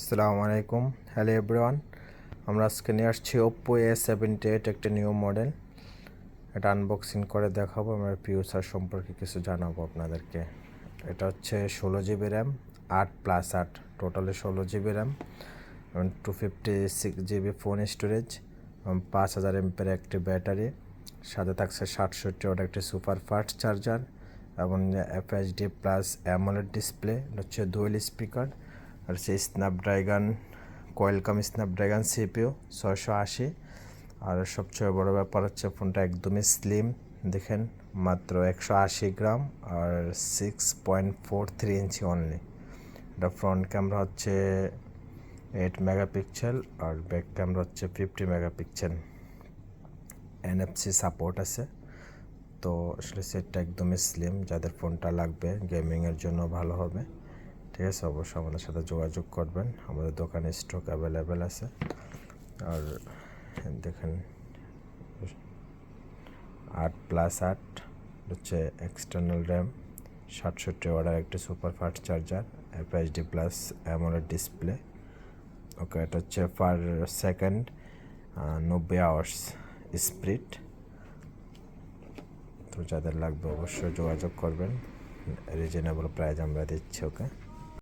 আসসালামু আলাইকুম, hello everyone. আমরা আজকে নিয়ে আসছি Oppo A78 একটা নিউ মডেল। এটা আনবক্সিং করে দেখাবো, আমরা ফিউচার সম্পর্কে কিছু জানাবো আপনাদেরকে। এটা হচ্ছে 16 GB র্যাম, 8+8, টোটালে 16 GB র্যাম এবং 256 GB ফোন স্টোরেজ, 5000 mAh একটি ব্যাটারি, সাথে থাকছে 67 ওয়াট একটি সুপার ফাস্ট চার্জার এবং FHD প্লাস অ্যামোলেড ডিসপ্লে। হচ্ছে ডুয়েল স্পিকার আর সেই স্ন্যাপড্রাগন কোয়েলকাম স্ন্যাপড্রাগন CPU 680। আর সবচেয়ে বড় ব্যাপার হচ্ছে ফোনটা একদমই স্লিম, দেখেন মাত্র 180 গ্রাম আর 6.43 ইঞ্চি অনলি। এটা ফ্রন্ট ক্যামেরা হচ্ছে 8 মেগাপিক্সেল আর ব্যাক ক্যামেরা হচ্ছে 50 মেগাপিক্সেল। NFC সাপোর্ট আছে। তো আসলে সেটটা একদমই স্লিম, যাদের ফোনটা লাগবে গেমিংয়ের জন্য ভালো হবে। ঠিক আছে, অবশ্যই আমাদের সাথে যোগাযোগ করবেন, আমাদের দোকানে স্টক অ্যাভেলেবেল আছে। আর দেখেন 8+8 হচ্ছে এক্সটার্নাল র্যাম, 67 ওয়াটের একটি super fast charger, FHD plus AMOLED display. Okay, এটা হচ্ছে পার সেকেন্ড 90 আওয়ার্স স্পিড। তো যাদের লাগবে অবশ্যই যোগাযোগ করবেন, রিজনেবল প্রাইস আমরা দিচ্ছি। ওকে।